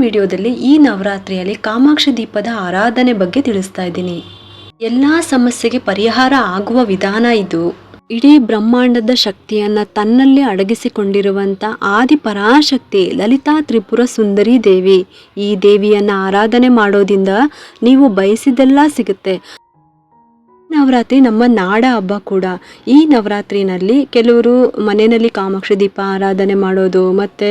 ವಿಡಿಯೋದಲ್ಲಿ ಈ ನವರಾತ್ರಿಯಲ್ಲಿ ಕಾಮಾಕ್ಷಿ ದೀಪದ ಆರಾಧನೆ ಬಗ್ಗೆ ತಿಳಿಸ್ತಾ ಇದ್ದೀನಿ. ಎಲ್ಲ ಸಮಸ್ಯೆಗೆ ಪರಿಹಾರ ಆಗುವ ವಿಧಾನ ಇದು. ಇಡೀ ಬ್ರಹ್ಮಾಂಡದ ಶಕ್ತಿಯನ್ನ ತನ್ನಲ್ಲಿ ಅಡಗಿಸಿಕೊಂಡಿರುವಂತ ಆದಿ ಪರಾಶಕ್ತಿ ಲಲಿತಾ ತ್ರಿಪುರ ಸುಂದರಿ ದೇವಿ. ಈ ದೇವಿಯನ್ನ ಆರಾಧನೆ ಮಾಡೋದ್ರಿಂದ ನೀವು ಬಯಸಿದೆಲ್ಲ ಸಿಗುತ್ತೆ. ನವರಾತ್ರಿ ನಮ್ಮ ನಾಡ ಹಬ್ಬ ಕೂಡ. ಈ ನವರಾತ್ರಿನಲ್ಲಿ ಕೆಲವರು ಮನೆಯಲ್ಲಿ ಕಾಮಾಕ್ಷಿ ದೀಪ ಆರಾಧನೆ ಮಾಡೋದು, ಮತ್ತು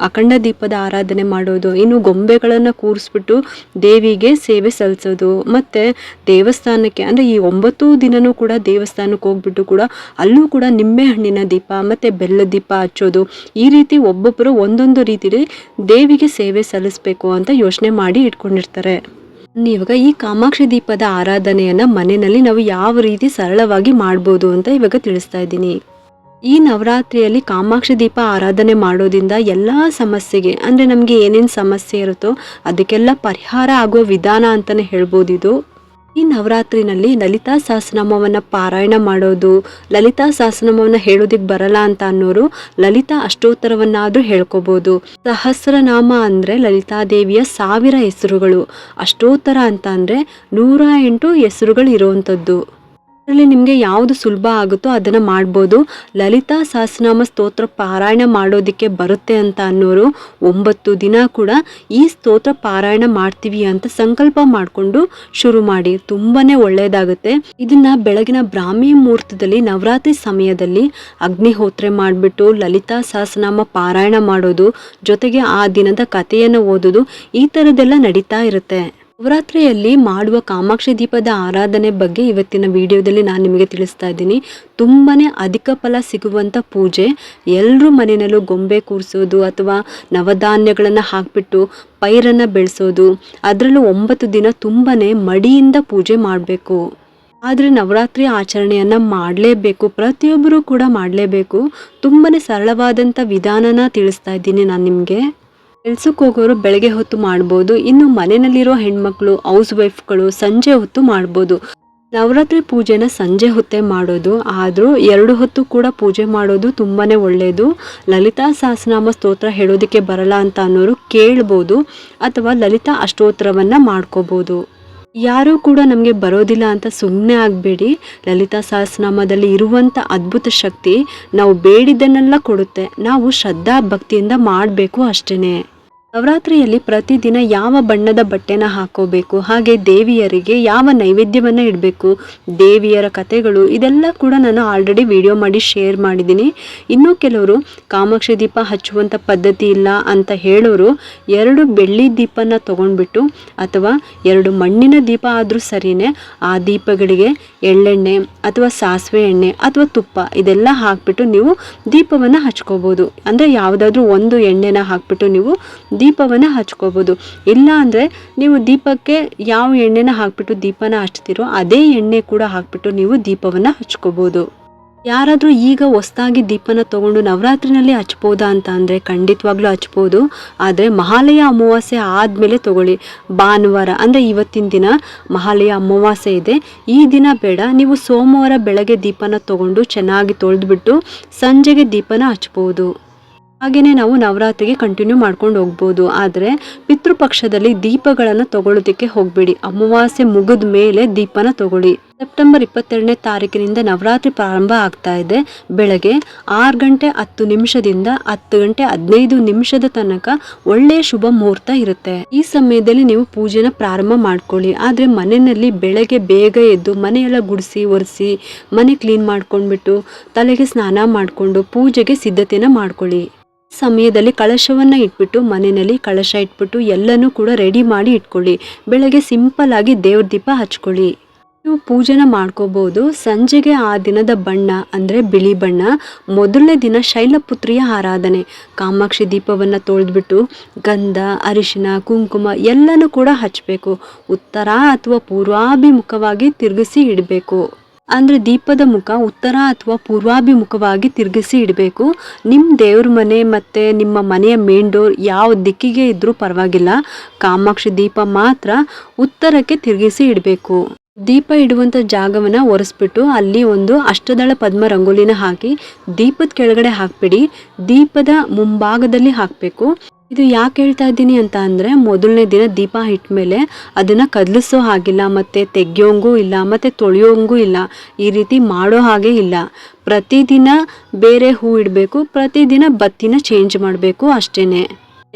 ಅಖಂಡ ದೀಪದ ಆರಾಧನೆ ಮಾಡೋದು, ಇನ್ನು ಗೊಂಬೆಗಳನ್ನು ಕೂರಿಸ್ಬಿಟ್ಟು ದೇವಿಗೆ ಸೇವೆ ಸಲ್ಲಿಸೋದು, ಮತ್ತು ದೇವಸ್ಥಾನಕ್ಕೆ ಅಂದರೆ ಈ 9 ದಿನವೂ ಕೂಡ ದೇವಸ್ಥಾನಕ್ಕೆ ಹೋಗ್ಬಿಟ್ಟು ಕೂಡ ಅಲ್ಲೂ ಕೂಡ ನಿಂಬೆ ಹಣ್ಣಿನ ದೀಪ ಮತ್ತು ಬೆಲ್ಲದ ದೀಪ ಹಚ್ಚೋದು. ಈ ರೀತಿ ಒಬ್ಬೊಬ್ಬರು ಒಂದೊಂದು ರೀತಿಯಲ್ಲಿ ದೇವಿಗೆ ಸೇವೆ ಸಲ್ಲಿಸಬೇಕು ಅಂತ ಯೋಚನೆ ಮಾಡಿ ಇಟ್ಕೊಂಡಿರ್ತಾರೆ. ಇವಾಗ ಈ ಕಾಮಾಕ್ಷಿ ದೀಪದ ಆರಾಧನೆಯನ್ನ ಮನೆಯಲ್ಲಿ ನಾವು ಯಾವ ರೀತಿ ಸರಳವಾಗಿ ಮಾಡ್ಬೋದು ಅಂತ ಇವಾಗ ತಿಳಿಸ್ತಾ ಇದ್ದೀನಿ. ಈ ನವರಾತ್ರಿಯಲ್ಲಿ ಕಾಮಾಕ್ಷಿ ದೀಪ ಆರಾಧನೆ ಮಾಡೋದ್ರಿಂದ ಎಲ್ಲ ಸಮಸ್ಯೆಗೆ ಅಂದರೆ ನಮಗೆ ಏನೇನು ಸಮಸ್ಯೆ ಇರುತ್ತೋ ಅದಕ್ಕೆಲ್ಲ ಪರಿಹಾರ ಆಗುವ ವಿಧಾನ ಅಂತಲೇ ಹೇಳ್ಬೋದು ಇದು. ಈ ನವರಾತ್ರಿನಲ್ಲಿ ಲಲಿತಾ ಸಹಸ್ರನಾಮವನ್ನು ಪಾರಾಯಣ ಮಾಡೋದು, ಲಲಿತಾ ಸಹಸ್ರನಾಮವನ್ನು ಹೇಳೋದಿಕ್ಕೆ ಬರಲ್ಲ ಅಂತ ಅನ್ನೋರು ಲಲಿತಾ ಅಷ್ಟೋತ್ತರವನ್ನಾದರೂ ಹೇಳ್ಕೊಬೋದು. ಸಹಸ್ರನಾಮ ಅಂದರೆ ಲಲಿತಾದೇವಿಯ 1000 ಹೆಸರುಗಳು, ಅಷ್ಟೋತ್ತರ ಅಂತ ಅಂದರೆ 108 ಹೆಸರುಗಳು ಇರುವಂಥದ್ದು. ಅದರಲ್ಲಿ ನಿಮಗೆ ಯಾವುದು ಸುಲಭ ಆಗುತ್ತೋ ಅದನ್ನು ಮಾಡ್ಬೋದು. ಲಲಿತಾ ಸಹಸ್ರನಾಮ ಸ್ತೋತ್ರ ಪಾರಾಯಣ ಮಾಡೋದಕ್ಕೆ ಬರುತ್ತೆ ಅಂತ ಅನ್ನೋರು 9 ದಿನ ಕೂಡ ಈ ಸ್ತೋತ್ರ ಪಾರಾಯಣ ಮಾಡ್ತೀವಿ ಅಂತ ಸಂಕಲ್ಪ ಮಾಡಿಕೊಂಡು ಶುರು ಮಾಡಿ. ತುಂಬಾ ಒಳ್ಳೆಯದಾಗುತ್ತೆ. ಇದನ್ನ ಬೆಳಗಿನ ಬ್ರಾಹ್ಮಿ ಮುಹೂರ್ತದಲ್ಲಿ ನವರಾತ್ರಿ ಸಮಯದಲ್ಲಿ ಅಗ್ನಿಹೋತ್ರ ಮಾಡಿಬಿಟ್ಟು ಲಲಿತಾ ಸಹಸ್ರನಾಮ ಪಾರಾಯಣ ಮಾಡೋದು, ಜೊತೆಗೆ ಆ ದಿನದ ಕಥೆಯನ್ನು ಓದೋದು, ಈ ಥರದ್ದೆಲ್ಲ ನಡೀತಾ ಇರುತ್ತೆ. ನವರಾತ್ರಿಯಲ್ಲಿ ಮಾಡುವ ಕಾಮಾಕ್ಷಿ ದೀಪದ ಆರಾಧನೆ ಬಗ್ಗೆ ಇವತ್ತಿನ ವಿಡಿಯೋದಲ್ಲಿ ನಾನು ನಿಮಗೆ ತಿಳಿಸ್ತಾ ಇದ್ದೀನಿ. ತುಂಬಾನೇ ಅಧಿಕ ಫಲ ಸಿಗುವಂಥ ಪೂಜೆ. ಎಲ್ಲರೂ ಮನೆಯಲ್ಲೂ ಗೊಂಬೆ ಕೂರಿಸೋದು ಅಥವಾ ನವಧಾನ್ಯಗಳನ್ನು ಹಾಕಿಬಿಟ್ಟು ಪೈರನ್ನು ಬೆಳೆಸೋದು, ಅದರಲ್ಲೂ 9 ದಿನ ತುಂಬಾನೇ ಮಡಿಯಿಂದ ಪೂಜೆ ಮಾಡಬೇಕು. ಆದರೆ ನವರಾತ್ರಿ ಆಚರಣೆಯನ್ನು ಮಾಡಲೇಬೇಕು, ಪ್ರತಿಯೊಬ್ಬರೂ ಕೂಡ ಮಾಡಲೇಬೇಕು. ತುಂಬಾನೇ ಸರಳವಾದಂಥ ವಿಧಾನನ ತಿಳಿಸ್ತಾ ಇದ್ದೀನಿ ನಾನು ನಿಮಗೆ. ಕೆಲ್ಸಕ್ಕೆ ಹೋಗೋರು ಬೆಳಗ್ಗೆ ಹೊತ್ತು ಮಾಡ್ಬೋದು, ಇನ್ನು ಮನೆಯಲ್ಲಿರೋ ಹೆಣ್ಮಕ್ಳು ಹೌಸ್ ವೈಫ್ಗಳು ಸಂಜೆ ಹೊತ್ತು ಮಾಡ್ಬೋದು. ನವರಾತ್ರಿ ಪೂಜೆನ ಸಂಜೆ ಹೊತ್ತೇ ಮಾಡೋದು, ಆದರೂ 2 ಹೊತ್ತು ಕೂಡ ಪೂಜೆ ಮಾಡೋದು ತುಂಬಾ ಒಳ್ಳೆಯದು. ಲಲಿತಾ ಸಹಸ್ರನಾಮ ಸ್ತೋತ್ರ ಹೇಳೋದಕ್ಕೆ ಬರಲ್ಲ ಅಂತ ಅನ್ನೋರು ಕೇಳ್ಬೋದು, ಅಥವಾ ಲಲಿತಾ ಅಷ್ಟೋತ್ತರವನ್ನು ಮಾಡ್ಕೋಬೋದು. ಯಾರೂ ಕೂಡ ನಮಗೆ ಬರೋದಿಲ್ಲ ಅಂತ ಸುಮ್ಮನೆ ಆಗಬೇಡಿ. ಲಲಿತಾ ಸಹಸ್ರನಾಮದಲ್ಲಿ ಇರುವಂಥ ಅದ್ಭುತ ಶಕ್ತಿ ನಾವು ಬೇಡಿದ್ದನ್ನೆಲ್ಲ ಕೊಡುತ್ತೆ. ನಾವು ಶ್ರದ್ಧಾ ಭಕ್ತಿಯಿಂದ ಮಾಡಬೇಕು ಅಷ್ಟೇ. ನವರಾತ್ರಿಯಲ್ಲಿ ಪ್ರತಿದಿನ ಯಾವ ಬಣ್ಣದ ಬಟ್ಟೆನ ಹಾಕೋಬೇಕು, ಹಾಗೆ ದೇವಿಯರಿಗೆ ಯಾವ ನೈವೇದ್ಯವನ್ನು ಇಡಬೇಕು, ದೇವಿಯರ ಕಥೆಗಳು, ಇದೆಲ್ಲ ಕೂಡ ನಾನು ಆಲ್ರೆಡಿ ವಿಡಿಯೋ ಮಾಡಿ ಶೇರ್ ಮಾಡಿದ್ದೀನಿ. ಇನ್ನೂ ಕೆಲವರು ಕಾಮಾಕ್ಷಿ ದೀಪ ಹಚ್ಚುವಂಥ ಪದ್ಧತಿ ಇಲ್ಲ ಅಂತ ಹೇಳೋರು 2 ಬೆಳ್ಳಿ ದೀಪನ ತೊಗೊಂಡ್ಬಿಟ್ಟು ಅಥವಾ 2 ಮಣ್ಣಿನ ದೀಪ ಆದರೂ ಸರಿಯೇ, ಆ ದೀಪಗಳಿಗೆ ಎಳ್ಳೆಣ್ಣೆ ಅಥವಾ ಸಾಸಿವೆ ಎಣ್ಣೆ ಅಥವಾ ತುಪ್ಪ ಇದೆಲ್ಲ ಹಾಕ್ಬಿಟ್ಟು ನೀವು ದೀಪವನ್ನು ಹಚ್ಕೋಬೋದು. ಅಂದರೆ ಯಾವುದಾದ್ರೂ ಒಂದು ಎಣ್ಣೆನ ಹಾಕ್ಬಿಟ್ಟು ನೀವು ದೀಪವನ್ನು ಹಚ್ಕೋಬೋದು. ಇಲ್ಲ ಅಂದರೆ ನೀವು ದೀಪಕ್ಕೆ ಯಾವ ಎಣ್ಣೆನ ಹಾಕ್ಬಿಟ್ಟು ದೀಪನ ಹಚ್ತೀರೋ ಅದೇ ಎಣ್ಣೆ ಕೂಡ ಹಾಕ್ಬಿಟ್ಟು ನೀವು ದೀಪವನ್ನು ಹಚ್ಕೋಬೋದು. ಯಾರಾದರೂ ಈಗ ಹೊಸದಾಗಿ ದೀಪನ ತೊಗೊಂಡು ನವರಾತ್ರಿನಲ್ಲಿ ಹಚ್ಬೋದಾ ಅಂತ ಅಂದರೆ ಖಂಡಿತವಾಗ್ಲೂ ಹಚ್ಬೋದು. ಆದರೆ ಮಹಾಲಯ ಅಮಾವಾಸ್ಯೆ ಆದಮೇಲೆ ತೊಗೊಳ್ಳಿ. ಭಾನುವಾರ ಅಂದರೆ ಇವತ್ತಿನ ದಿನ ಮಹಾಲಯ ಅಮಾವಾಸ್ಯೆ ಇದೆ, ಈ ದಿನ ಬೇಡ. ನೀವು ಸೋಮವಾರ ಬೆಳಗ್ಗೆ ದೀಪನ ತೊಗೊಂಡು ಚೆನ್ನಾಗಿ ತೊಳೆದ್ಬಿಟ್ಟು ಸಂಜೆಗೆ ದೀಪನ ಹಚ್ಬೋದು. ಹಾಗೆಯೇ ನಾವು ನವರಾತ್ರಿಗೆ ಕಂಟಿನ್ಯೂ ಮಾಡ್ಕೊಂಡು ಹೋಗ್ಬೋದು. ಆದರೆ ಪಿತೃಪಕ್ಷದಲ್ಲಿ ದೀಪಗಳನ್ನು ತಗೊಳ್ಳೋದಕ್ಕೆ ಹೋಗಬೇಡಿ. ಅಮಾವಾಸ್ಯೆ ಮುಗಿದ ಮೇಲೆ ದೀಪನ ತಗೊಳ್ಳಿ. ಸೆಪ್ಟೆಂಬರ್ 22ನೇ ತಾರೀಕಿನಿಂದ ನವರಾತ್ರಿ ಪ್ರಾರಂಭ ಆಗ್ತಾ ಇದೆ. ಬೆಳಗ್ಗೆ 6 ಗಂಟೆ 10 ನಿಮಿಷದಿಂದ 10 ಗಂಟೆ 15 ನಿಮಿಷದ ತನಕ ಒಳ್ಳೆಯ ಶುಭ ಮುಹೂರ್ತ ಇರುತ್ತೆ. ಈ ಸಮಯದಲ್ಲಿ ನೀವು ಪೂಜೆನ ಪ್ರಾರಂಭ ಮಾಡ್ಕೊಳ್ಳಿ. ಆದರೆ ಮನೆಯಲ್ಲಿ ಬೆಳಗ್ಗೆ ಬೇಗ ಎದ್ದು ಮನೆಯೆಲ್ಲ ಗುಡಿಸಿ ಒರೆಸಿ ಮನೆ ಕ್ಲೀನ್ ಮಾಡ್ಕೊಂಡ್ಬಿಟ್ಟು ತಲೆಗೆ ಸ್ನಾನ ಮಾಡಿಕೊಂಡು ಪೂಜೆಗೆ ಸಿದ್ಧತೆನ ಮಾಡ್ಕೊಳ್ಳಿ. ಸಮಯದಲ್ಲಿ ಕಳಶವನ್ನು ಇಟ್ಬಿಟ್ಟು ಮನೆಯಲ್ಲಿ ಕಳಶ ಇಟ್ಬಿಟ್ಟು ಎಲ್ಲನೂ ಕೂಡ ರೆಡಿ ಮಾಡಿ ಇಟ್ಕೊಳ್ಳಿ. ಬೆಳಗ್ಗೆ ಸಿಂಪಲ್ ಆಗಿ ದೇವ್ರ ದೀಪ ಹಚ್ಕೊಳ್ಳಿ. ನೀವು ಪೂಜೆನ ಮಾಡ್ಕೋಬಹುದು. ಸಂಜೆಗೆ ಆ ದಿನದ ಬಣ್ಣ ಅಂದರೆ ಬಿಳಿ ಬಣ್ಣ. ಮೊದಲನೇ ದಿನ ಶೈಲಪುತ್ರಿಯ ಆರಾಧನೆ. ಕಾಮಾಕ್ಷಿ ದೀಪವನ್ನು ತೊಳೆದ್ಬಿಟ್ಟು ಗಂಧ, ಅರಿಶಿನ, ಕುಂಕುಮ ಎಲ್ಲನೂ ಕೂಡ ಹಚ್ಚಬೇಕು. ಉತ್ತರ ಅಥವಾ ಪೂರ್ವಾಭಿಮುಖವಾಗಿ ತಿರುಗಿಸಿ ಇಡಬೇಕು. ಅಂದರೆ ದೀಪದ ಮುಖ ಉತ್ತರ ಅಥವಾ ಪೂರ್ವಾಭಿಮುಖವಾಗಿ ತಿರುಗಿಸಿ ಇಡಬೇಕು. ನಿಮ್ಮ ದೇವ್ರ ಮನೆ ಮತ್ತು ನಿಮ್ಮ ಮನೆಯ ಮೇನ್ ಡೋರ್ ಯಾವ ದಿಕ್ಕಿಗೆ ಇದ್ರೂ ಪರವಾಗಿಲ್ಲ, ಕಾಮಾಕ್ಷಿ ದೀಪ ಮಾತ್ರ ಉತ್ತರಕ್ಕೆ ತಿರುಗಿಸಿ ಇಡಬೇಕು. ದೀಪ ಇಡುವಂಥ ಜಾಗವನ್ನು ಒರೆಸ್ಬಿಟ್ಟು ಅಲ್ಲಿ ಒಂದು ಅಷ್ಟದಳ ಪದ್ಮ ರಂಗೋಲಿನ ಹಾಕಿ ದೀಪದ ಕೆಳಗಡೆ ಹಾಕ್ಬಿಡಿ. ದೀಪದ ಮುಂಭಾಗದಲ್ಲಿ ಹಾಕಬೇಕು. ಇದು ಯಾಕೆ ಹೇಳ್ತಾ ಇದ್ದೀನಿ ಅಂತ ಅಂದರೆ, ಮೊದಲನೇ ದಿನ ದೀಪ ಇಟ್ಮೇಲೆ ಅದನ್ನು ಕದಲಿಸೋ ಹಾಗಿಲ್ಲ, ಮತ್ತು ತೆಗಿಯೋಂಗೂ ಇಲ್ಲ, ಮತ್ತು ತೊಳೆಯೋಂಗೂ ಇಲ್ಲ, ಈ ರೀತಿ ಮಾಡೋ ಹಾಗೆ ಇಲ್ಲ. ಪ್ರತಿದಿನ ಬೇರೆ ಹೂ ಇಡಬೇಕು, ಪ್ರತಿದಿನ ಬತ್ತಿನ ಚೇಂಜ್ ಮಾಡಬೇಕು ಅಷ್ಟೇ.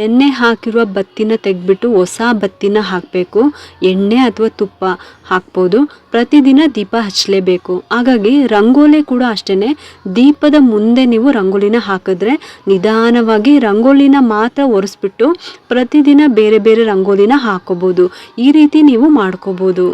ಎಣ್ಣೆ ಹಾಕಿರುವ ಬತ್ತಿನ ತೆಗೆದ್ಬಿಟ್ಟು ಹೊಸ ಬತ್ತಿನ ಹಾಕಬೇಕು. ಎಣ್ಣೆ ಅಥವಾ ತುಪ್ಪ ಹಾಕ್ಬೋದು. ಪ್ರತಿದಿನ ದೀಪ ಹಚ್ಚಲೇಬೇಕು. ಹಾಗಾಗಿ ರಂಗೋಲಿ ಕೂಡ ಅಷ್ಟೇ. ದೀಪದ ಮುಂದೆ ನೀವು ರಂಗೋಲಿನ ಹಾಕಿದ್ರೆ ನಿಧಾನವಾಗಿ ರಂಗೋಲಿನ ಮಾತ್ರ ಒರೆಸ್ಬಿಟ್ಟು ಪ್ರತಿದಿನ ಬೇರೆ ಬೇರೆ ರಂಗೋಲಿನ ಹಾಕೋಬೋದು. ಈ ರೀತಿ ನೀವು ಮಾಡ್ಕೋಬೋದು.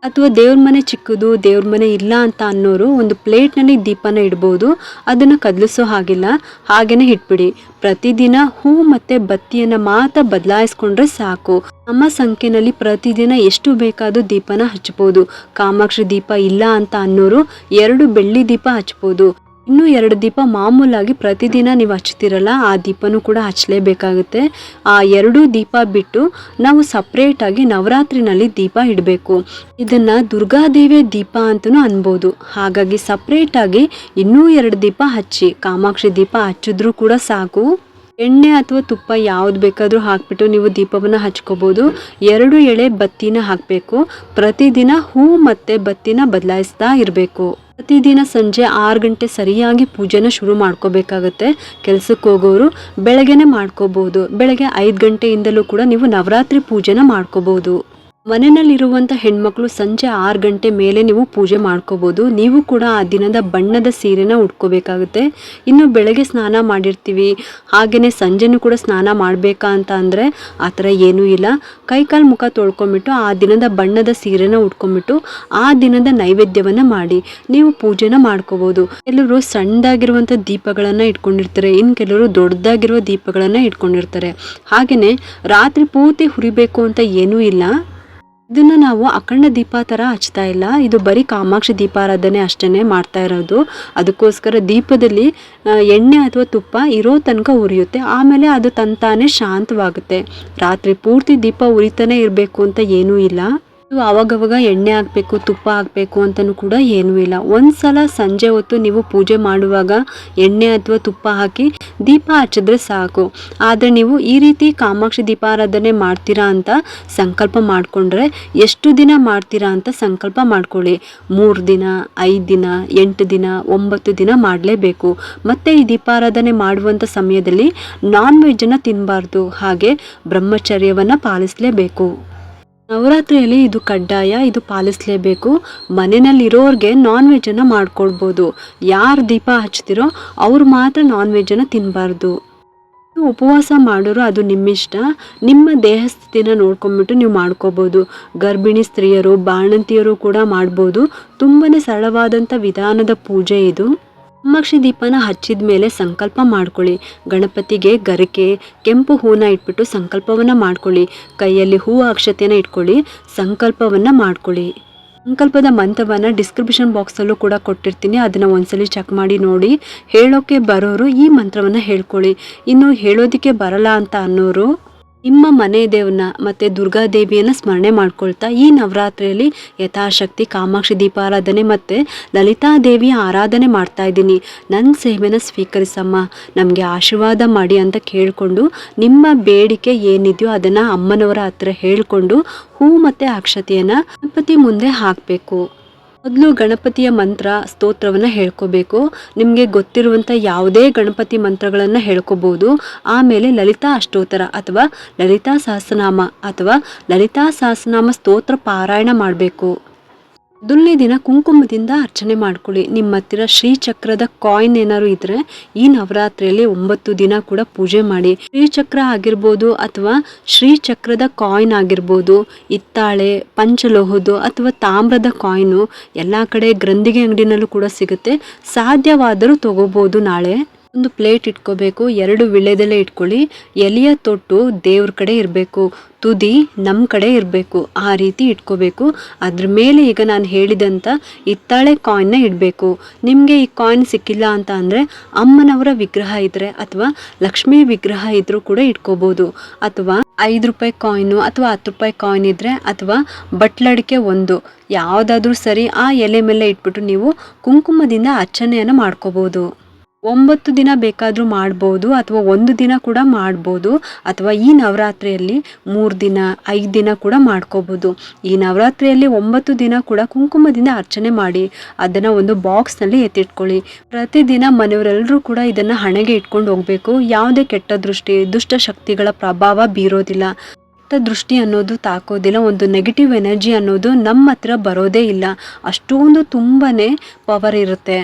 ಅಥವಾ ದೇವ್ರ ಮನೆ ಚಿಕ್ಕದು, ದೇವ್ರ ಮನೆ ಇಲ್ಲ ಅಂತ ಅನ್ನೋರು ಒಂದು ಪ್ಲೇಟ್ನಲ್ಲಿ ದೀಪನ ಇಡ್ಬೋದು. ಅದನ್ನು ಕದಲಿಸೋ ಹಾಗಿಲ್ಲ, ಹಾಗೇನೆ ಇಟ್ಬಿಡಿ. ಪ್ರತಿದಿನ ಹೂ ಮತ್ತು ಬತ್ತಿಯನ್ನು ಮಾತ್ರ ಬದಲಾಯಿಸ್ಕೊಂಡ್ರೆ ಸಾಕು. ನಮ್ಮ ಸಂಖ್ಯೆನಲ್ಲಿ ಪ್ರತಿದಿನ ಎಷ್ಟು ಬೇಕಾದರೂ ದೀಪನ ಹಚ್ಬೋದು. ಕಾಮಾಕ್ಷಿ ದೀಪ ಇಲ್ಲ ಅಂತ ಅನ್ನೋರು 2 ಬೆಳ್ಳಿ ದೀಪ ಹಚ್ಬೋದು. ಇನ್ನೂ 2 ದೀಪ ಮಾಮೂಲಾಗಿ ಪ್ರತಿದಿನ ನೀವು ಹಚ್ತಿರಲ್ಲ, ಆ ದೀಪನೂ ಕೂಡ ಹಚ್ಚಲೇಬೇಕಾಗುತ್ತೆ. ಆ 2 ದೀಪ ಬಿಟ್ಟು ನಾವು ಸಪ್ರೇಟಾಗಿ ನವರಾತ್ರಿನಲ್ಲಿ ದೀಪ ಇಡಬೇಕು. ಇದನ್ನು ದುರ್ಗಾದೇವಿಯ ದೀಪ ಅಂತಲೂ ಅನ್ಬೋದು. ಹಾಗಾಗಿ ಸಪ್ರೇಟಾಗಿ ಇನ್ನೂ 2 ದೀಪ ಹಚ್ಚಿ, ಕಾಮಾಕ್ಷಿ ದೀಪ ಹಚ್ಚಿದ್ರೂ ಕೂಡ ಸಾಕು. ಎಣ್ಣೆ ಅಥವಾ ತುಪ್ಪ ಯಾವ್ದು ಬೇಕಾದರೂ ಹಾಕ್ಬಿಟ್ಟು ನೀವು ದೀಪವನ್ನು ಹಚ್ಕೋಬೋದು. 2 ಎಳೆ ಬತ್ತಿನ ಹಾಕಬೇಕು. ಪ್ರತಿದಿನ ಹೂ ಮತ್ತು ಬತ್ತಿನ ಬದಲಾಯಿಸ್ತಾ ಇರಬೇಕು. ಪ್ರತಿದಿನ ಸಂಜೆ 6 ಗಂಟೆ ಸರಿಯಾಗಿ ಪೂಜೆನ ಶುರು ಮಾಡ್ಕೋಬೇಕಾಗತ್ತೆ. ಕೆಲಸಕ್ಕೆ ಹೋಗೋರು ಬೆಳಗ್ಗೆನೆ ಮಾಡ್ಕೋಬೋದು. ಬೆಳಗ್ಗೆ 5 ಗಂಟೆಯಿಂದಲೂ ಕೂಡ ನೀವು ನವರಾತ್ರಿ ಪೂಜೆನ ಮಾಡ್ಕೋಬೋದು. ಮನೆಯಲ್ಲಿರುವಂಥ ಹೆಣ್ಮಕ್ಳು ಸಂಜೆ 6 ಗಂಟೆ ಮೇಲೆ ನೀವು ಪೂಜೆ ಮಾಡ್ಕೋಬೋದು. ನೀವು ಕೂಡ ಆ ದಿನದ ಬಣ್ಣದ ಸೀರೆನ ಉಟ್ಕೋಬೇಕಾಗುತ್ತೆ. ಇನ್ನು ಬೆಳಗ್ಗೆ ಸ್ನಾನ ಮಾಡಿರ್ತೀವಿ, ಹಾಗೆಯೇ ಸಂಜೆನೂ ಕೂಡ ಸ್ನಾನ ಮಾಡಬೇಕಾ ಅಂತ ಅಂದರೆ ಆ ಥರ ಏನೂ ಇಲ್ಲ. ಕೈಕಾಲು ಮುಖ ತೊಳ್ಕೊಂಬಿಟ್ಟು ಆ ದಿನದ ಬಣ್ಣದ ಸೀರೆನ ಉಟ್ಕೊಂಬಿಟ್ಟು ಆ ದಿನದ ನೈವೇದ್ಯವನ್ನು ಮಾಡಿ ನೀವು ಪೂಜೆನ ಮಾಡ್ಕೋಬೋದು. ಕೆಲವರು ಸಣ್ಣದಾಗಿರುವಂಥ ದೀಪಗಳನ್ನು ಇಟ್ಕೊಂಡಿರ್ತಾರೆ, ಇನ್ನು ಕೆಲವರು ದೊಡ್ಡದಾಗಿರುವ ದೀಪಗಳನ್ನು ಇಟ್ಕೊಂಡಿರ್ತಾರೆ. ಹಾಗೆಯೇ ರಾತ್ರಿ ಪೂರ್ತಿ ಹುರಿಬೇಕು ಅಂತ ಏನೂ ಇಲ್ಲ. ಇದನ್ನು ನಾವು ಅಖಂಡ ದೀಪ ಥರ ಹಚ್ತಾ ಇಲ್ಲ. ಇದು ಬರೀ ಕಾಮಾಕ್ಷಿ ದೀಪಾರಾಧನೆ ಅಷ್ಟೇ ಮಾಡ್ತಾ ಇರೋದು. ಅದಕ್ಕೋಸ್ಕರ ದೀಪದಲ್ಲಿ ಎಣ್ಣೆ ಅಥವಾ ತುಪ್ಪ ಇರೋ ತನಕ ಉರಿಯುತ್ತೆ. ಆಮೇಲೆ ಅದು ತಂತಾನೇ ಶಾಂತವಾಗುತ್ತೆ. ರಾತ್ರಿ ಪೂರ್ತಿ ದೀಪ ಉರಿತಾನೆ ಇರಬೇಕು ಅಂತ ಏನೂ ಇಲ್ಲ. ಅವಾಗವಾಗ ಎಣ್ಣೆ ಹಾಕಬೇಕು, ತುಪ್ಪ ಹಾಕಬೇಕು ಅಂತಲೂ ಕೂಡ ಏನೂ ಇಲ್ಲ. ಒಂದ್ಸಲ ಸಂಜೆ ಹೊತ್ತು ನೀವು ಪೂಜೆ ಮಾಡುವಾಗ ಎಣ್ಣೆ ಅಥವಾ ತುಪ್ಪ ಹಾಕಿ ದೀಪ ಹಚ್ಚಿದ್ರೆ ಸಾಕು. ಆದರೆ ನೀವು ಈ ರೀತಿ ಕಾಮಾಕ್ಷಿ ದೀಪಾರಾಧನೆ ಮಾಡ್ತೀರಾ ಅಂತ ಸಂಕಲ್ಪ ಮಾಡಿಕೊಂಡ್ರೆ ಎಷ್ಟು ದಿನ ಮಾಡ್ತೀರಾ ಅಂತ ಸಂಕಲ್ಪ ಮಾಡ್ಕೊಳ್ಳಿ. 3 ದಿನ, 5 ದಿನ, 8 ದಿನ, 9 ದಿನ ಮಾಡಲೇಬೇಕು. ಮತ್ತು ಈ ದೀಪಾರಾಧನೆ ಮಾಡುವಂಥ ಸಮಯದಲ್ಲಿ ನಾನ್ ವೆಜ್ಜನ್ನು ತಿನ್ನಬಾರ್ದು. ಹಾಗೆ ಬ್ರಹ್ಮಚರ್ಯವನ್ನು ಪಾಲಿಸಲೇಬೇಕು. ನವರಾತ್ರಿಯಲ್ಲಿ ಇದು ಕಡ್ಡಾಯ, ಇದು ಪಾಲಿಸಲೇಬೇಕು. ಮನೆಯಲ್ಲಿರೋರಿಗೆ ನಾನ್ ವೆಜ್ಜನ್ನು ಮಾಡ್ಕೊಳ್ಬೋದು. ಯಾರು ದೀಪ ಹಚ್ತಿರೋ ಅವ್ರು ಮಾತ್ರ ನಾನ್ ವೆಜ್ಜನ್ನು ತಿನ್ನಬಾರ್ದು. ಉಪವಾಸ ಮಾಡೋರು ಅದು ನಿಮ್ಮಿಷ್ಟ. ನಿಮ್ಮ ದೇಹಸ್ಥಿತಿನ ನೋಡ್ಕೊಂಡ್ಬಿಟ್ಟು ನೀವು ಮಾಡ್ಕೋಬೋದು. ಗರ್ಭಿಣಿ ಸ್ತ್ರೀಯರು, ಬಾಣಂತಿಯರು ಕೂಡ ಮಾಡ್ಬೋದು. ತುಂಬಾ ಸರಳವಾದಂಥ ವಿಧಾನದ ಪೂಜೆ ಇದು. ಕಾಮಾಕ್ಷಿ ದೀಪನ ಹಚ್ಚಿದ ಮೇಲೆ ಸಂಕಲ್ಪ ಮಾಡ್ಕೊಳ್ಳಿ. ಗಣಪತಿಗೆ ಗರಿಕೆ, ಕೆಂಪು ಹೂನ ಇಟ್ಬಿಟ್ಟು ಸಂಕಲ್ಪವನ್ನು ಮಾಡ್ಕೊಳ್ಳಿ. ಕೈಯಲ್ಲಿ ಹೂ ಅಕ್ಷತೆನ ಇಟ್ಕೊಳ್ಳಿ, ಸಂಕಲ್ಪವನ್ನು ಮಾಡ್ಕೊಳ್ಳಿ. ಸಂಕಲ್ಪದ ಮಂತ್ರವನ್ನು ಡಿಸ್ಕ್ರಿಪ್ಷನ್ ಬಾಕ್ಸಲ್ಲೂ ಕೂಡ ಕೊಟ್ಟಿರ್ತೀನಿ, ಅದನ್ನು ಒಂದ್ಸಲಿ ಚೆಕ್ ಮಾಡಿ ನೋಡಿ. ಹೇಳೋಕ್ಕೆ ಬರೋರು ಈ ಮಂತ್ರವನ್ನು ಹೇಳ್ಕೊಳ್ಳಿ. ಇನ್ನು ಹೇಳೋದಕ್ಕೆ ಬರಲ್ಲ ಅಂತ ಅನ್ನೋರು ನಿಮ್ಮ ಮನೆ ದೇವ್ರನ್ನ ಮತ್ತು ದುರ್ಗಾದೇವಿಯನ್ನು ಸ್ಮರಣೆ ಮಾಡ್ಕೊಳ್ತಾ ಈ ನವರಾತ್ರಿಯಲ್ಲಿ ಯಥಾಶಕ್ತಿ ಕಾಮಾಕ್ಷಿ ದೀಪಾರಾಧನೆ ಮತ್ತು ಲಲಿತಾದೇವಿಯ ಆರಾಧನೆ ಮಾಡ್ತಾ ಇದ್ದೀನಿ. ನನ್ನ ಸೇವೆನ ಸ್ವೀಕರಿಸಮ್ಮ, ನಮಗೆ ಆಶೀರ್ವಾದ ಮಾಡಿ ಅಂತ ಕೇಳಿಕೊಂಡು ನಿಮ್ಮ ಬೇಡಿಕೆ ಏನಿದೆಯೋ ಅದನ್ನು ಅಮ್ಮನವರ ಹತ್ರ ಹೇಳಿಕೊಂಡು ಹೂ ಮತ್ತು ಅಕ್ಷತೆಯನ್ನು ಗಣಪತಿ ಮುಂದೆ ಹಾಕಬೇಕು. ಮೊದಲು ಗಣಪತಿಯ ಮಂತ್ರ ಸ್ತೋತ್ರವನ್ನು ಹೇಳ್ಕೋಬೇಕು. ನಿಮಗೆ ಗೊತ್ತಿರುವಂಥ ಯಾವುದೇ ಗಣಪತಿ ಮಂತ್ರಗಳನ್ನು ಹೇಳ್ಕೋಬೋದು. ಆಮೇಲೆ ಲಲಿತಾ ಅಷ್ಟೋತ್ತರ ಅಥವಾ ಲಲಿತಾ ಸಹಸ್ರನಾಮ ಅಥವಾ ಲಲಿತಾ ಸಹಸ್ರನಾಮ ಸ್ತೋತ್ರ ಪಾರಾಯಣ ಮಾಡಬೇಕು. ಮೊದಲನೇ ದಿನ ಕುಂಕುಮದಿಂದ ಅರ್ಚನೆ ಮಾಡ್ಕೊಳ್ಳಿ. ನಿಮ್ಮ ಹತ್ತಿರ ಶ್ರೀಚಕ್ರದ ಕಾಯಿನ್ ಏನಾದ್ರು ಇದ್ರೆ ಈ ನವರಾತ್ರಿಯಲ್ಲಿ 9 ದಿನ ಕೂಡ ಪೂಜೆ ಮಾಡಿ. ಶ್ರೀಚಕ್ರ ಆಗಿರ್ಬೋದು ಅಥವಾ ಶ್ರೀಚಕ್ರದ ಕಾಯಿನ್ ಆಗಿರ್ಬೋದು, ಹಿತ್ತಾಳೆ, ಪಂಚಲೋಹದ್ದು ಅಥವಾ ತಾಮ್ರದ ಕಾಯಿನು ಎಲ್ಲ ಕಡೆ ಗ್ರಂಥಿಗೆ ಅಂಗಡಿನಲ್ಲೂ ಕೂಡ ಸಿಗುತ್ತೆ. ಸಾಧ್ಯವಾದರೂ ತಗೋಬೋದು. ನಾಳೆ ಒಂದು ಪ್ಲೇಟ್ ಇಟ್ಕೋಬೇಕು. 2 ವಿಳ್ಯದೆಲೆ ಇಟ್ಕೊಳ್ಳಿ. ಎಲೆಯ ತೊಟ್ಟು ದೇವ್ರ ಕಡೆ ಇರಬೇಕು, ತುದಿ ನಮ್ಮ ಕಡೆ ಇರಬೇಕು. ಆ ರೀತಿ ಇಟ್ಕೋಬೇಕು. ಅದ್ರ ಮೇಲೆ ಈಗ ನಾನು ಹೇಳಿದಂಥ ಹಿತ್ತಾಳೆ ಕಾಯಿನ್ನ ಇಡಬೇಕು. ನಿಮಗೆ ಈ ಕಾಯಿನ್ ಸಿಕ್ಕಿಲ್ಲ ಅಂತ ಅಂದರೆ ಅಮ್ಮನವರ ವಿಗ್ರಹ ಇದ್ದರೆ ಅಥವಾ ಲಕ್ಷ್ಮೀ ವಿಗ್ರಹ ಇದ್ರೂ ಕೂಡ ಇಟ್ಕೋಬೋದು. ಅಥವಾ 5 ರೂಪಾಯಿ ಕಾಯಿನು ಅಥವಾ 10 ರೂಪಾಯಿ ಕಾಯಿನ್ ಇದ್ದರೆ ಅಥವಾ ಬಟ್ಲಡಿಕೆ 1 ಯಾವುದಾದ್ರೂ ಸರಿ ಆ ಎಲೆ ಮೇಲೆ ಇಟ್ಬಿಟ್ಟು ನೀವು ಕುಂಕುಮದಿಂದ ಅರ್ಚನೆಯನ್ನು ಮಾಡ್ಕೋಬೋದು. 9 ದಿನ ಬೇಕಾದರೂ ಮಾಡ್ಬೋದು ಅಥವಾ 1 ದಿನ ಕೂಡ ಮಾಡ್ಬೋದು, ಅಥವಾ ಈ ನವರಾತ್ರಿಯಲ್ಲಿ 3 ದಿನ 5 ದಿನ ಕೂಡ ಮಾಡ್ಕೋಬೋದು. ಈ ನವರಾತ್ರಿಯಲ್ಲಿ 9 ದಿನ ಕೂಡ ಕುಂಕುಮದಿಂದ ಅರ್ಚನೆ ಮಾಡಿ ಅದನ್ನು ಒಂದು ಬಾಕ್ಸ್ನಲ್ಲಿ ಎತ್ತಿಟ್ಕೊಳ್ಳಿ. ಪ್ರತಿದಿನ ಮನೆಯವರೆಲ್ಲರೂ ಕೂಡ ಇದನ್ನು ಹಣೆಗೆ ಇಟ್ಕೊಂಡು ಹೋಗಬೇಕು. ಯಾವುದೇ ಕೆಟ್ಟ ದೃಷ್ಟಿ ದುಷ್ಟ ಶಕ್ತಿಗಳ ಪ್ರಭಾವ ಬೀರೋದಿಲ್ಲ. ಕೆಟ್ಟ ದೃಷ್ಟಿ ಅನ್ನೋದು ತಾಕೋದಿಲ್ಲ. ಒಂದು ನೆಗೆಟಿವ್ ಎನರ್ಜಿ ಅನ್ನೋದು ನಮ್ಮ ಹತ್ರ ಬರೋದೇ ಇಲ್ಲ. ಅಷ್ಟೊಂದು ತುಂಬಾ ಪವರ್ ಇರುತ್ತೆ.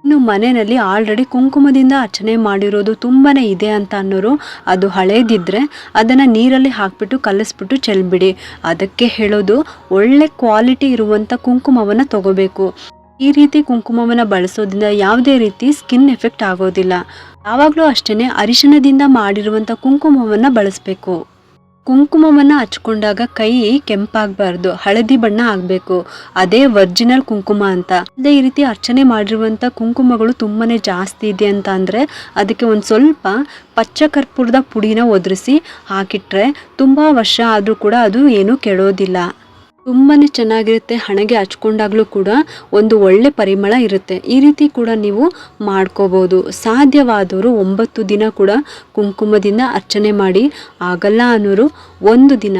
ಇನ್ನು ಮನೆಯಲ್ಲಿ ಆಲ್ರೆಡಿ ಕುಂಕುಮದಿಂದ ಅರ್ಚನೆ ಮಾಡಿರೋದು ತುಂಬಾ ಇದೆ ಅಂತ ಅನ್ನೋರು ಅದು ಹಳೇದಿದ್ರೆ ಅದನ್ನು ನೀರಲ್ಲಿ ಹಾಕಿಬಿಟ್ಟು ಕಲಿಸ್ಬಿಟ್ಟು ಚೆಲ್ಬಿಡಿ. ಅದಕ್ಕೆ ಹೇಳೋದು ಒಳ್ಳೆ ಕ್ವಾಲಿಟಿ ಇರುವಂಥ ಕುಂಕುಮವನ್ನು ತಗೋಬೇಕು. ಈ ರೀತಿ ಕುಂಕುಮವನ್ನು ಬಳಸೋದ್ರಿಂದ ಯಾವುದೇ ರೀತಿ ಸ್ಕಿನ್ ಎಫೆಕ್ಟ್ ಆಗೋದಿಲ್ಲ. ಯಾವಾಗಲೂ ಅಷ್ಟೇ ಅರಿಶಿಣದಿಂದ ಮಾಡಿರುವಂಥ ಕುಂಕುಮವನ್ನು ಬಳಸಬೇಕು. ಕುಂಕುಮವನ್ನು ಹಚ್ಕೊಂಡಾಗ ಕೈ ಕೆಂಪಾಗಬಾರ್ದು, ಹಳದಿ ಬಣ್ಣ ಆಗಬೇಕು. ಅದೇ ಒರಿಜಿನಲ್ ಕುಂಕುಮ ಅಂತ. ಅದೇ ಈ ರೀತಿ ಅರ್ಚನೆ ಮಾಡಿರುವಂಥ ಕುಂಕುಮಗಳು ತುಂಬಾ ಜಾಸ್ತಿ ಇದೆ ಅಂತ ಅಂದರೆ ಅದಕ್ಕೆ ಒಂದು ಸ್ವಲ್ಪ ಪಚ್ಚ ಕರ್ಪೂರದ ಪುಡಿನ ಒದರಿಸಿ ಹಾಕಿಟ್ರೆ ತುಂಬ ವರ್ಷ ಆದರೂ ಕೂಡ ಅದು ಏನೂ ಕೆಡೋದಿಲ್ಲ. ತುಂಬಾ ಚೆನ್ನಾಗಿರುತ್ತೆ. ಹಣೆಗೆ ಹಚ್ಕೊಂಡಾಗಲೂ ಕೂಡ ಒಂದು ಒಳ್ಳೆ ಪರಿಮಳ ಇರುತ್ತೆ. ಈ ರೀತಿ ಕೂಡ ನೀವು ಮಾಡ್ಕೋಬೋದು. ಸಾಧ್ಯವಾದವರು 9 ದಿನ ಕೂಡ ಕುಂಕುಮದಿಂದ ಅರ್ಚನೆ ಮಾಡಿ. ಆಗಲ್ಲ ಅನ್ನೋರು 1 ದಿನ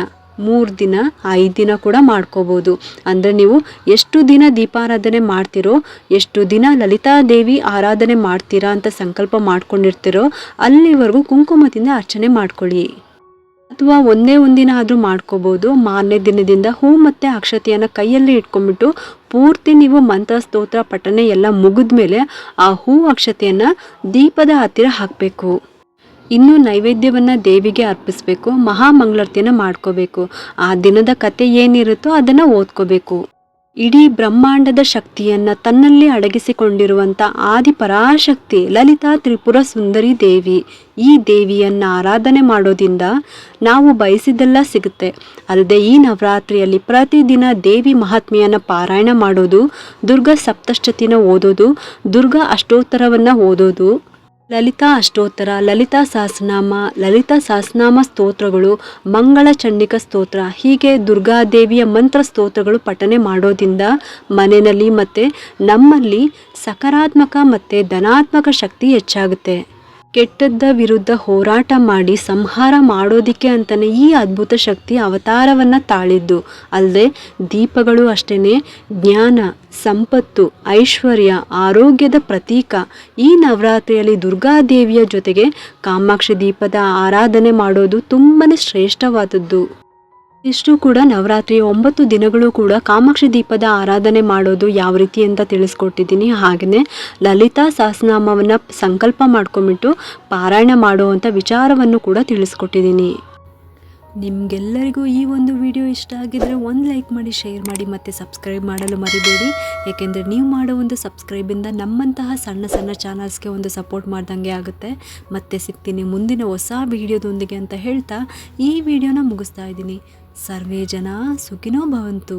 3 ದಿನ 5 ದಿನ ಕೂಡ ಮಾಡ್ಕೋಬೋದು. ಅಂದರೆ ನೀವು ಎಷ್ಟು ದಿನ ದೀಪಾರಾಧನೆ ಮಾಡ್ತಿರೋ, ಎಷ್ಟು ದಿನ ಲಲಿತಾ ದೇವಿ ಆರಾಧನೆ ಮಾಡ್ತೀರಾ ಅಂತ ಸಂಕಲ್ಪ ಮಾಡ್ಕೊಂಡಿರ್ತೀರೋ ಅಲ್ಲಿವರೆಗೂ ಕುಂಕುಮದಿಂದ ಅರ್ಚನೆ ಮಾಡ್ಕೊಳ್ಳಿ. ಅಥವಾ ಒಂದೇ ಒಂದಿನ ಆದರೂ ಮಾಡ್ಕೋಬೋದು. ಮಾರನೇ ದಿನದಿಂದ ಹೂ ಮತ್ತು ಅಕ್ಷತೆಯನ್ನು ಕೈಯಲ್ಲಿ ಇಟ್ಕೊಂಡ್ಬಿಟ್ಟು ಪೂರ್ತಿ ನೀವು ಮಂತ್ರ ಸ್ತೋತ್ರ ಪಠನೆ ಎಲ್ಲ ಮುಗಿದ್ಮೇಲೆ ಆ ಹೂ ಅಕ್ಷತೆಯನ್ನು ದೀಪದ ಹತ್ತಿರ ಹಾಕಬೇಕು. ಇನ್ನು ನೈವೇದ್ಯವನ್ನು ದೇವಿಗೆ ಅರ್ಪಿಸಬೇಕು. ಮಹಾಮಂಗಳಾರತಿಯನ್ನು ಮಾಡ್ಕೋಬೇಕು. ಆ ದಿನದ ಕತೆ ಏನಿರುತ್ತೋ ಅದನ್ನು ಓದ್ಕೋಬೇಕು. ಇಡೀ ಬ್ರಹ್ಮಾಂಡದ ಶಕ್ತಿಯನ್ನು ತನ್ನಲ್ಲಿ ಅಡಗಿಸಿಕೊಂಡಿರುವಂಥ ಆದಿಪರಾಶಕ್ತಿ ಲಲಿತಾ ತ್ರಿಪುರ ಸುಂದರಿ ದೇವಿ. ಈ ದೇವಿಯನ್ನು ಆರಾಧನೆ ಮಾಡೋದ್ರಿಂದ ನಾವು ಬಯಸಿದ್ದೆಲ್ಲ ಸಿಗುತ್ತೆ. ಅಲ್ಲದೆ ಈ ನವರಾತ್ರಿಯಲ್ಲಿ ಪ್ರತಿದಿನ ದೇವಿ ಮಹಾತ್ಮೆಯನ್ನು ಪಾರಾಯಣ ಮಾಡೋದು, ದುರ್ಗಾ ಸಪ್ತಶತಿನ ಓದೋದು, ದುರ್ಗಾ ಅಷ್ಟೋತ್ತರವನ್ನು ಓದೋದು, ಲಲಿತಾ ಅಷ್ಟೋತ್ತರ, ಲಲಿತಾ ಸಹಸ್ರನಾಮ ಸ್ತೋತ್ರಗಳು, ಮಂಗಳ ಚಂಡಿಕ ಸ್ತೋತ್ರ, ಹೀಗೆ ದುರ್ಗಾದೇವಿಯ ಮಂತ್ರ ಸ್ತೋತ್ರಗಳು ಪಠನೆ ಮಾಡೋದ್ರಿಂದ ಮನೆಯಲ್ಲಿ ಮತ್ತು ನಮ್ಮಲ್ಲಿ ಸಕಾರಾತ್ಮಕ ಮತ್ತು ಧನಾತ್ಮಕ ಶಕ್ತಿ ಹೆಚ್ಚಾಗುತ್ತೆ. ಕೆಟ್ಟದ್ದ ವಿರುದ್ಧ ಹೋರಾಟ ಮಾಡಿ ಸಂಹಾರ ಮಾಡೋದಕ್ಕೆ ಅಂತಲೇ ಈ ಅದ್ಭುತ ಶಕ್ತಿ ಅವತಾರವನ್ನು ತಾಳಿದ್ದು. ಅಲ್ಲದೆ ದೀಪಗಳು ಅಷ್ಟೇ ಜ್ಞಾನ, ಸಂಪತ್ತು, ಐಶ್ವರ್ಯ, ಆರೋಗ್ಯದ ಪ್ರತೀಕ. ಈ ನವರಾತ್ರಿಯಲ್ಲಿ ದುರ್ಗಾದೇವಿಯ ಜೊತೆಗೆ ಕಾಮಾಕ್ಷಿ ದೀಪದ ಆರಾಧನೆ ಮಾಡೋದು ತುಂಬಾ ಶ್ರೇಷ್ಠವಾದದ್ದು. ಇಷ್ಟು ಕೂಡ ನವರಾತ್ರಿ 9 ದಿನಗಳು ಕೂಡ ಕಾಮಾಕ್ಷಿ ದೀಪದ ಆರಾಧನೆ ಮಾಡೋದು ಯಾವ ರೀತಿ ಅಂತ ತಿಳಿಸ್ಕೊಟ್ಟಿದ್ದೀನಿ. ಹಾಗೆಯೇ ಲಲಿತಾ ಸಹಸ್ರನಾಮವನ್ನು ಸಂಕಲ್ಪ ಮಾಡ್ಕೊಂಬಿಟ್ಟು ಪಾರಾಯಣ ಮಾಡುವಂಥ ವಿಚಾರವನ್ನು ಕೂಡ ತಿಳಿಸ್ಕೊಟ್ಟಿದ್ದೀನಿ. ನಿಮಗೆಲ್ಲರಿಗೂ ಈ ಒಂದು ವಿಡಿಯೋ ಇಷ್ಟ ಆಗಿದ್ರೆ ಒಂದು ಲೈಕ್ ಮಾಡಿ, ಶೇರ್ ಮಾಡಿ ಮತ್ತು ಸಬ್ಸ್ಕ್ರೈಬ್ ಮಾಡಲು ಮರಿಬೇಡಿ. ಏಕೆಂದರೆ ನೀವು ಮಾಡೋ ಒಂದು ಸಬ್ಸ್ಕ್ರೈಬಿಂದ ನಮ್ಮಂತಹ ಸಣ್ಣ ಸಣ್ಣ ಚಾನಲ್ಸ್ಗೆ ಒಂದು ಸಪೋರ್ಟ್ ಮಾಡ್ದಂಗೆ ಆಗುತ್ತೆ. ಮತ್ತೆ ಸಿಗ್ತೀನಿ ಮುಂದಿನ ಹೊಸ ವಿಡಿಯೋದೊಂದಿಗೆ ಅಂತ ಹೇಳ್ತಾ ಈ ವಿಡಿಯೋನ ಮುಗಿಸ್ತಾ ಇದ್ದೀನಿ. ಸರ್ವೇ ಜನ ಸುಖಿನೋ ಭವಂತು.